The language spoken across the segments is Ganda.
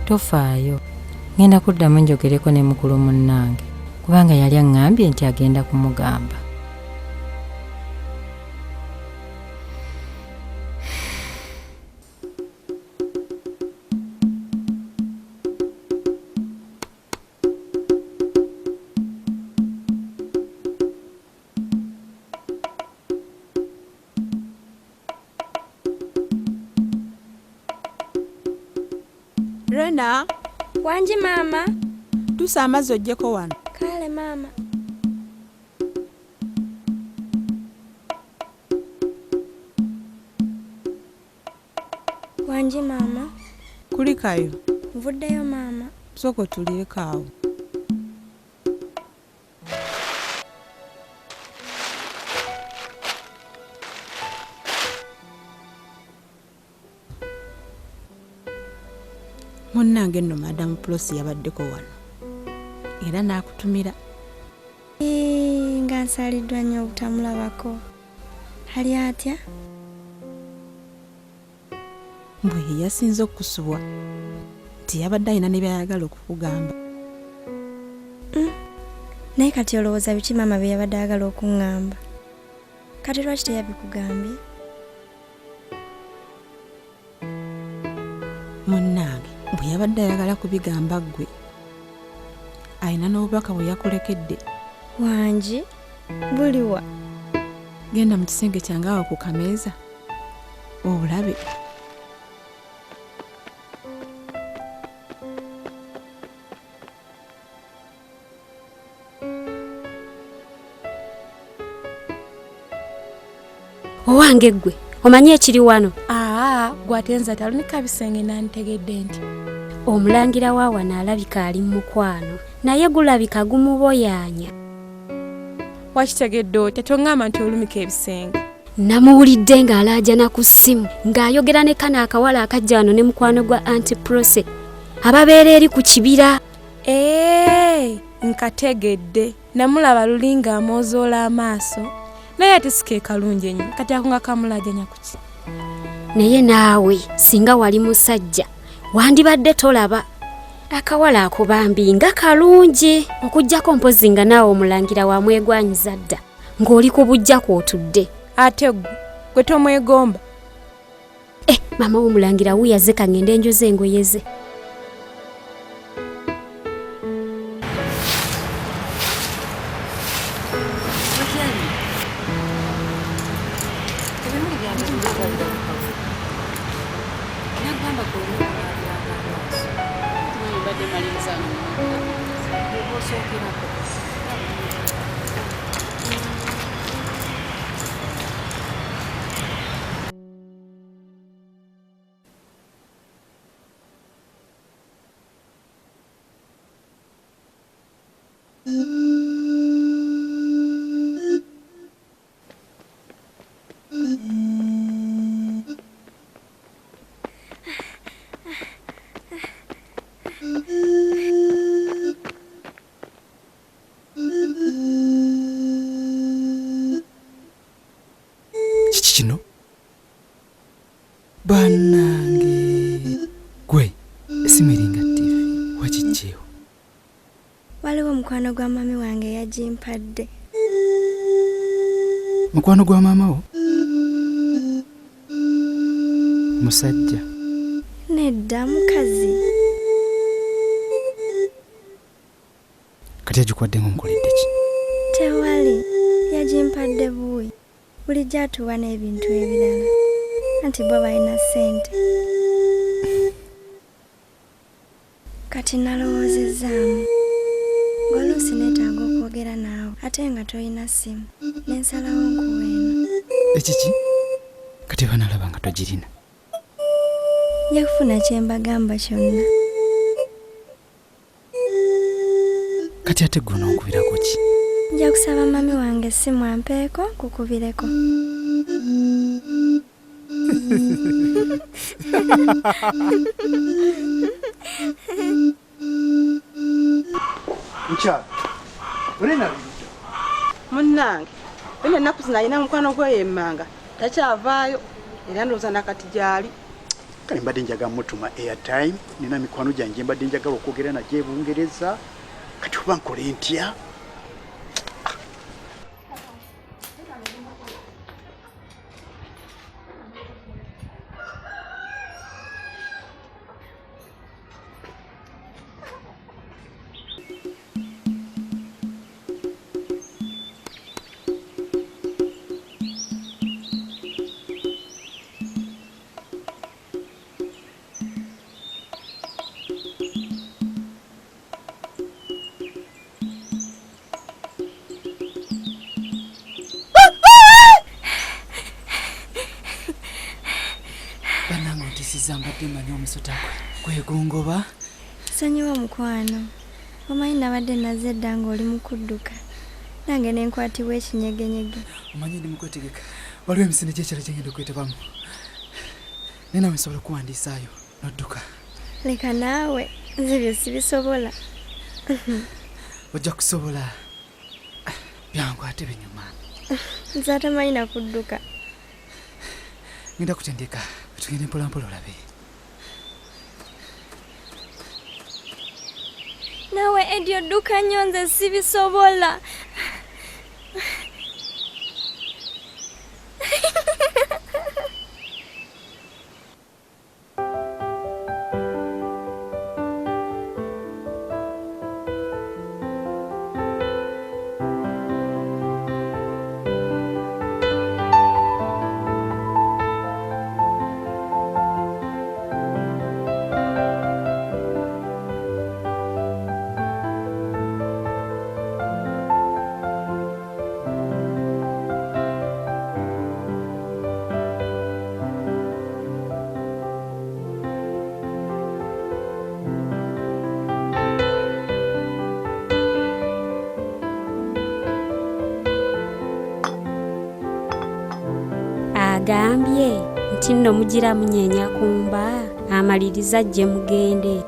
Tofaayo. Ngenda kuddamu njogereko ne mukulu munnange kubanga yali aŋŋambye nti agenda kumugamba. Rena. Wanji mama. Tusa amazzi ojjeko wano. Kale mama. Wanji mama. Kulikayo. Nvuddeyo mama. Sooka otulireko awo. Munnange nno Madam Prosi yabaddeko wano era n'akutumira. Nga nsaliddwa nnyo obutamulabako. Hali atya? Mbwe ye yasinze okusubwa nti yabadde alina ne byayagala okukugamba. Naye kati olowooza biki mama bye yabadde ayagala okuŋŋamba? Kati lwaki teyabikugambye? Munnange bwe yabadde ayagala kubigamba ggwe alina n'obubaka bwe yakulekedde. Wanji buliwa? Genda mu kisenge kyange awo ku kameeza obulabe. Owange ggwe omanyi ekiri wano? Gwatenza talunika bisenge nantegedde nti omulangira wa wano alabika ali mu mukwano naye gulabika gumuboyaanya. Wakitegedde otya? Tongamba nti olumika ebisenge. Namuwulidde ng'alaajana ku ssimu ng'ayogera ne kana akawala akajja wano ne mukwano gwa Aunty Prose ababeera eri ku kibira. Nkategedde. Namulaba luli ng'amoozoola amaaso naye ate sike kalungi ennyo kati ako nga kamulaajanya ku ki? Naye naawe singa wali musajja wandibadde tolaba. Akawala ako bambi nga kalungi okuggyako mpozi nga naawe omulangira wamwegwanyiza dda ng'oli ku bujja kw'otudde. Ate gwe tomwegomba? Mama w'omulangira wuyaze kangende enjoze engoye ze. Kino bannange gwe simeringa TV wakijeewo. Waliwo mukwano gwa mami wange yagimpadde. Mukwano gwa maama wo? Musajja? Nedda, mukazi. Kati agikwadde ng'onkoledde ki? Tewali, yagimpadde buwi. Bulijjo atuwa n'ebintu ebirala anti bo balina ssente. Kati nalowoozezaamu ng'oluusi neetaaga okwogera naawe ate nga tolina ssimu nensalawo nkuwa eno. Ekiki? Kati banalaba nga togirina. Nja kufuna kye mbagamba kyonna. Kati ate gwe ononkubirako ki? Nja kusaba mami wange essimu ampeeko kukubireko. Ncha. Olina Munnange, bino ennaku zino alina mukwano gwe yemmanga takyavaayo era ndowooza nakati gy'ali kale mbadde njagala mutuma airtime nina mikwano gyange mbadde njagala okwogera naye e Bungereza kati oba nkole ntya. Mbadde manyi omusota kwegongoba. Nsonyiwa mukwano, omanyi nabadde naze edda ng'oli mu kudduka nange ne nkwatibwa ekinyegenyege. Omanyi ndi mu kwetegeka waliwo emisinde gy'ekirala gye ngenda okwetabamu naye nawe nsobola okuwandiisaayo n'odduka. Leka naawe nze byo sibisobola. Ojja kusobola. Byangu ate binyuma. Nze atamanyi na kudduka. Ngenda kutendeka tugende mpolampola olabe. Nawe edyo dduka nnyo nze sibisobola. Agambye nti nno mugira munyeenya kumba amaliriza gye mugende.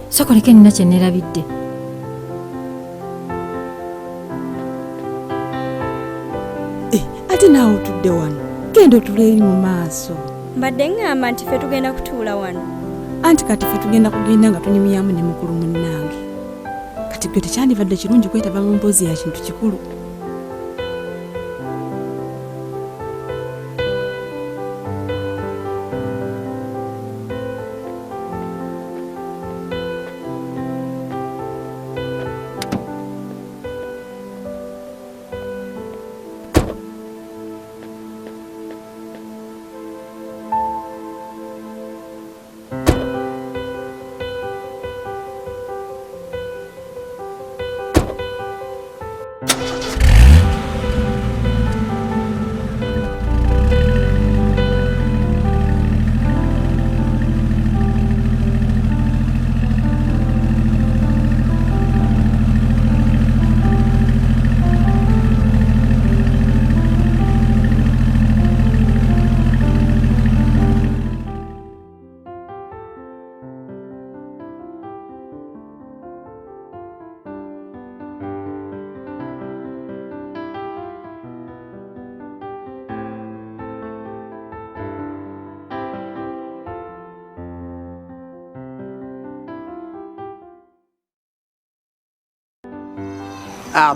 Sokoleke nina kye neerabidde. Ate naawe otudde wano genda otule eri mu maaso. Mbadde ngamba nti ffe tugenda kutuula wano. Anti kati ffe tugenda kugenda nga tunyumyamu ne mukulu munnange. Kati gwe tekyandibadde kirungi kwetaba mu mboozi ya kintu kikulu.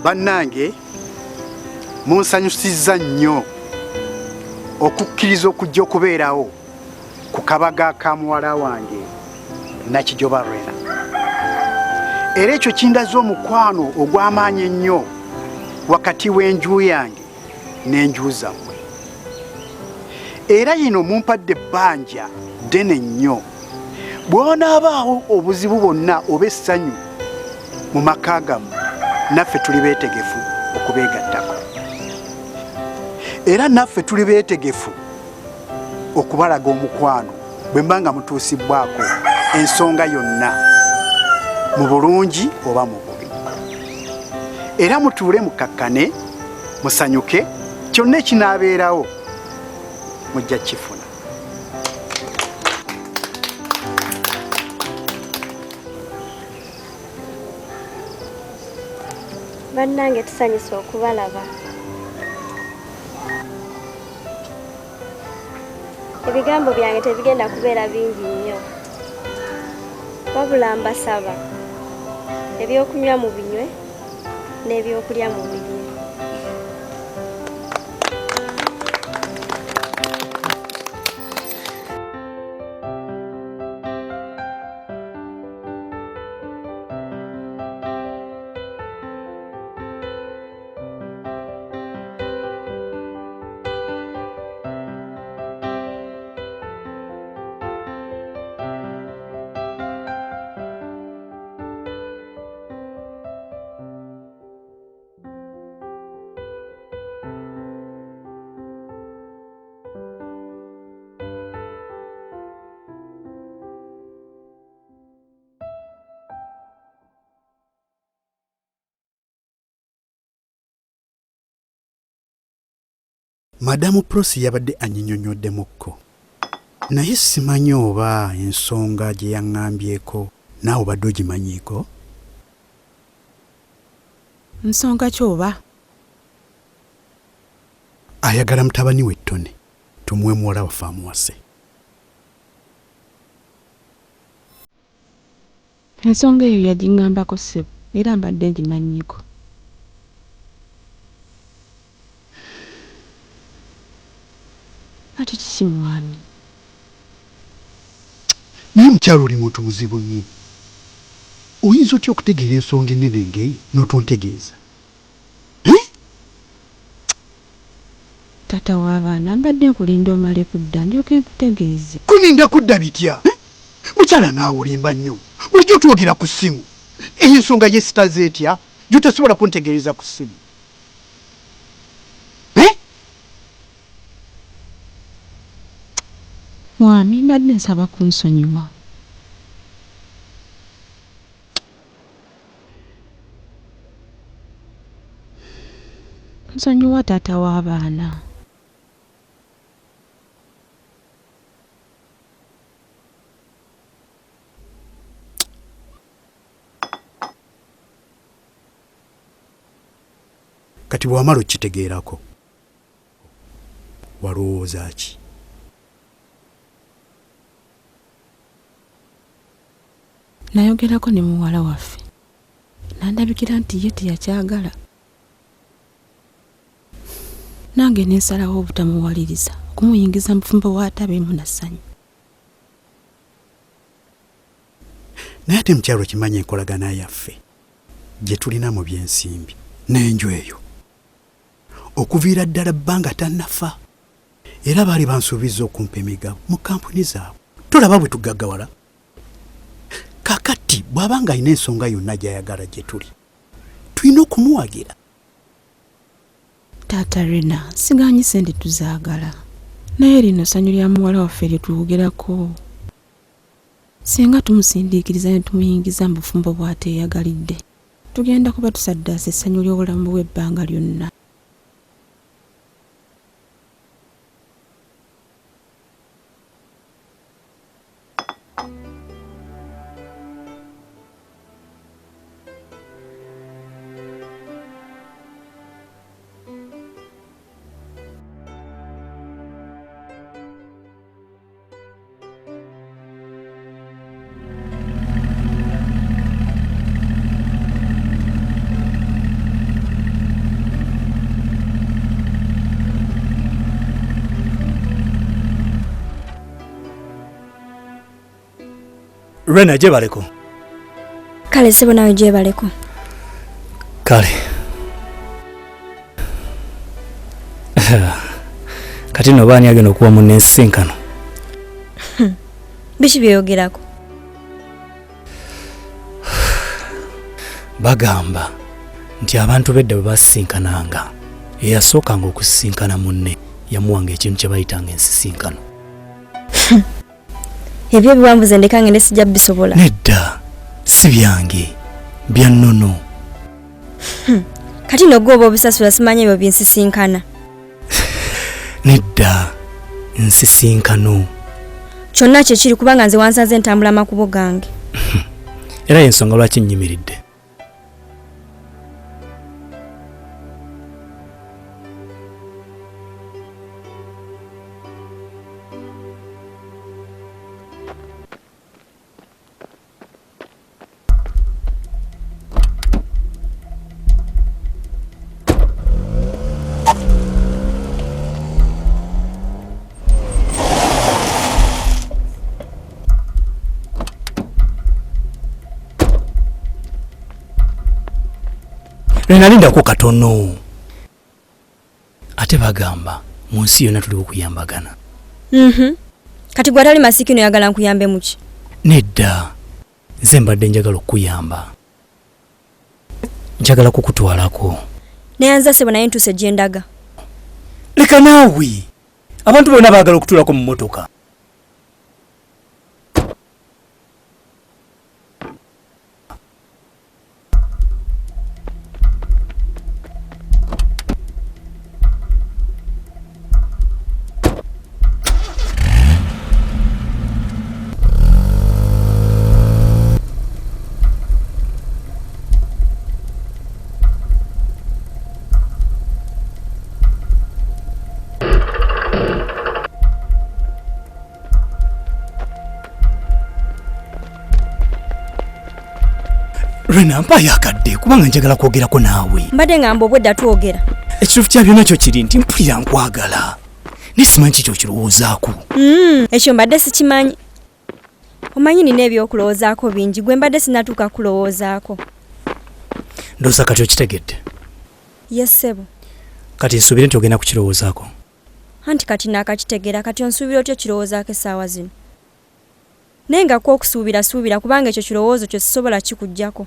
Bannange munsanyusizza nnyo okukkiriza okujja okubeerawo ku kabaga ka muwala wange Nakijoba Rwena. Era ekyo kindaze omukwano ogw'amaanyi ennyo wakati w'enju yange n'enju zammwe. Era yino mumpadde ebbanja ddene nnyo. Bw'onaabaawo obuzibu bwonna oba essanyu mu maka gammwe naffe tuli beetegefu okubeegattako. Era naffe tuli beetegefu okubalaga omukwano bwe mba nga mutuusibbwako ensonga yonna mu bulungi oba mu bubi. era mutuule mukakkane musanyuke kyonna ekinaabeerawo mujja kifuna. Bannange tusanyuse okubalaba. Ebigambo byange tebigenda kubeera bingi nnyo. Wabula mbasaba ebyokunywa mu binywe n'ebyokulya mu birye. Madamu Prosi yabadde anyinyonyoddemukko. Naye simanyi oba ensonga gye yaŋŋambyeko naawe obadde ogimanyiiko? Nsonga ky'oba? Ayagala mutabani we Tone tumuwe muwala waffe amuwase. Ensonga eyo yagiŋŋambako ssebo era mbadde ngimanyiiko. Ate kiki mwami? Naye mukyalo oli muntu muzibu nnyo. Oyinza otya okutegeera ensonga ennene ng'eyo n'otontegeeza? Taata w'abaana mbadde nkulinda omale kudda ndyoke nkutegeeze. Kuninda kudda bitya? Mukyala naawe olimba nnyo. Bulijjo twogera ku ssimu. Eyo ensonga yeesitaze etya gy'otasobola kuntegeereza ku ssimu? Mwami mbadde nsaba kunsonyiwa. Nsonyiwa taata w'abaana. Kati bw'amala okitegeerako walowooza ki? Nayogerako ne muwala waffe nandabikira nti ye teyakyagala. Nange nensalawo obutamuwaliriza okumuyingiza mu bufumbo bw'atabeemu na ssanyu. Naye ate mukyalo kimanya enkolagana yaffe gye tulina mu by'ensimbi n'enju eyo okuviira ddala bbanga tannafa era baali bansuubiza okumpa emigabo mu kampuni zaabwe. Tolaba bwe tugaggawala. Kakati bw'abanga alina ensonga yonna gy'ayagala gye tuli tulina okumuwagira. Taata Rena sigaanyi sente tuzaagala naye lino ssanyu lya muwala waffe lye tuwogerako. Singa tumusindiikiriza ne tumuyingiza mu bufumbo bw'ateeyagalidde tugenda kuba tusaddaasa essanyu ly'obulamu bw'ebbanga lyonna. Rena gyebaleko. Kale sebo nawe gyebaleko. Kale. Kati no baani agenda okuwa mu nsisinkano. Biki byeyogerako? Bagamba nti abantu bedda bwe basinkananga eyasookanga okusisinkana munne yamuwanga ekintu kye bayitanga ensisinkano. Ebyo biwambuze ndeka ngende sijja bisobola. Nedda si byange bya nnono. kati nogooba obisasula simanye ebyo binsisinkana. Nedda nsisinkano. Kyonna kye kiri kubanga nze wansaze ntambula makubo gange. Era y'ensonga lwaki nnyimiridde. Nalindako katono. Ate bagamba mu nsi yonna tuli okuyambagana. Kati gwe atali masikino yagala nkuyambe muki? Nedda. Nze mbadde njagala okuyamba. Njagala kukutwalako. Neyanza sebo naye ntuse gye ndaga. Leka naawe. Abantu bonna baagala okutuulako mu mmotoka. Rena mpa yakadde kubanga njagala kwogerako naawe. Mbadde ngamba obwedda twogera. Ekituufu kya byonna kyo kiri nti mpulira nkwagala. Nesimanyi kiki okirowoozaako. Ekyo mbadde sikimanyi. Omanyi nina ebyokulowoozaako bingi gwe mbadde sinatuuka kulowoozaako. Ndowooza kati okitegedde. Yes ssebo. Kati nsuubire nti ogenda kukirowoozaako. Anti kati naakakitegera kati onsuubira otyo kirowoozaako essaawa zino. Naye nga kw'okusuubira kubanga ekyo kirowoozo kyo sisobola kikuggyako.